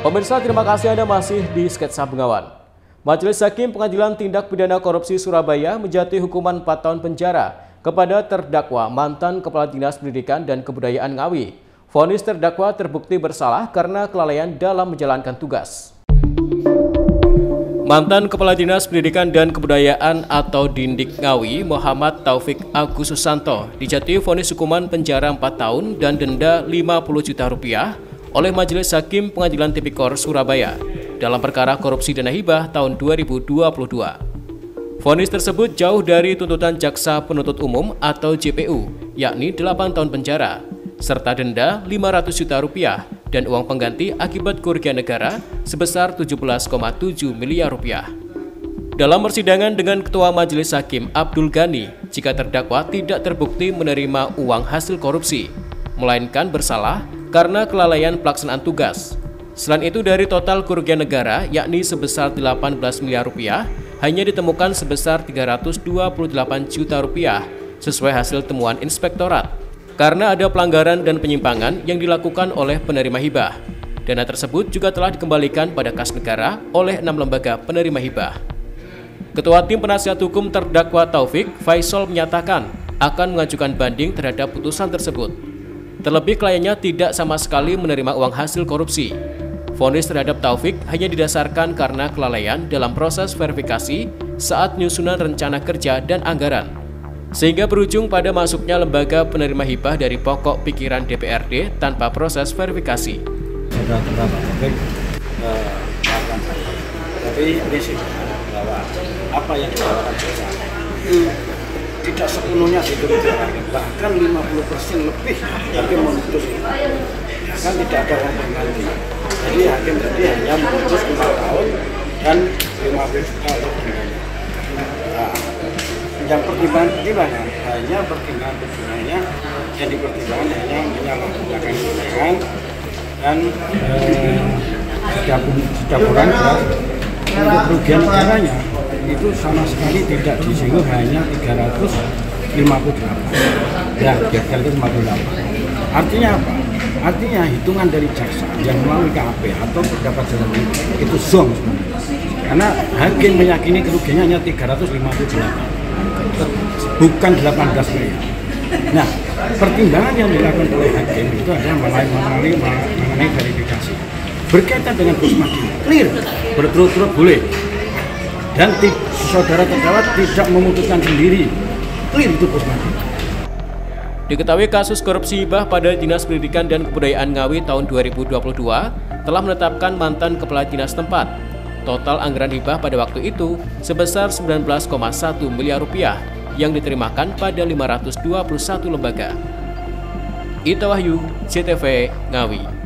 Pemirsa, terima kasih Anda masih di Sketsa Bengawan. Majelis Hakim Pengadilan Tindak Pidana Korupsi Surabaya menjatuhi hukuman 4 tahun penjara kepada terdakwa mantan Kepala Dinas Pendidikan dan Kebudayaan Ngawi. Vonis terdakwa terbukti bersalah karena kelalaian dalam menjalankan tugas. Mantan Kepala Dinas Pendidikan dan Kebudayaan atau Dindik Ngawi, Muhammad Taufik Agus Susanto, dijatuhi vonis hukuman penjara 4 tahun dan denda Rp50 juta oleh Majelis Hakim Pengadilan Tipikor Surabaya dalam perkara korupsi dana hibah tahun 2022. Vonis tersebut jauh dari tuntutan Jaksa Penuntut Umum atau JPU, yakni 8 tahun penjara, serta denda Rp500 juta dan uang pengganti akibat kerugian negara sebesar Rp17,7 miliar. Dalam persidangan dengan Ketua Majelis Hakim Abdul Ghani, jika terdakwa tidak terbukti menerima uang hasil korupsi, melainkan bersalah karena kelalaian pelaksanaan tugas. Selain itu, dari total kerugian negara, yakni sebesar Rp18 miliar, hanya ditemukan sebesar Rp328 juta sesuai hasil temuan inspektorat. Karena ada pelanggaran dan penyimpangan yang dilakukan oleh penerima hibah. Dana tersebut juga telah dikembalikan pada kas negara oleh 6 lembaga penerima hibah. Ketua Tim Penasihat Hukum terdakwa Taufik, Faisal, menyatakan akan mengajukan banding terhadap putusan tersebut. Terlebih kliennya tidak sama sekali menerima uang hasil korupsi. Vonis terhadap Taufik hanya didasarkan karena kelalaian dalam proses verifikasi saat penyusunan rencana kerja dan anggaran, sehingga berujung pada masuknya lembaga penerima hibah dari pokok pikiran DPRD tanpa proses verifikasi. Sudah terdapat Taufik melakukan hal, tapi prinsip bahwa apa yang dilakukan tidak sepenuhnya diterima, bahkan 50% lebih hakim memutus kan tidak ada uang pengganti. Jadi hakim tadi hanya memutus 5 tahun dan 50 juta untuk dendanya. Nah, yang pertimbangan hanya pertimbangannya yang dipertimbangkan hanya menyalahgunakan kewenangan dan sudah kurang jelas untuk kerugian negaranya itu sama sekali tidak disinggung, hanya 358 ya, 358. Artinya apa? Artinya hitungan dari jaksa yang melalui KAP atau pendapat jalan itu zong sebenarnya, karena hakim meyakini kerugiannya hanya 358, bukan 18 miliar. Nah, pertimbangan yang dilakukan oleh hakim itu adalah mengenai verifikasi berkaitan dengan Busmadi, clear, berturut-turut boleh, dan saudara terdakwa tidak memutuskan sendiri, clear itu Busmadi. Diketahui kasus korupsi hibah pada Dinas Pendidikan dan Kebudayaan Ngawi tahun 2022 telah menetapkan mantan kepala dinas tempat. Total anggaran hibah pada waktu itu sebesar Rp19,1 miliar yang diterimakan pada 521 lembaga. Ita Wahyu, CTV Ngawi.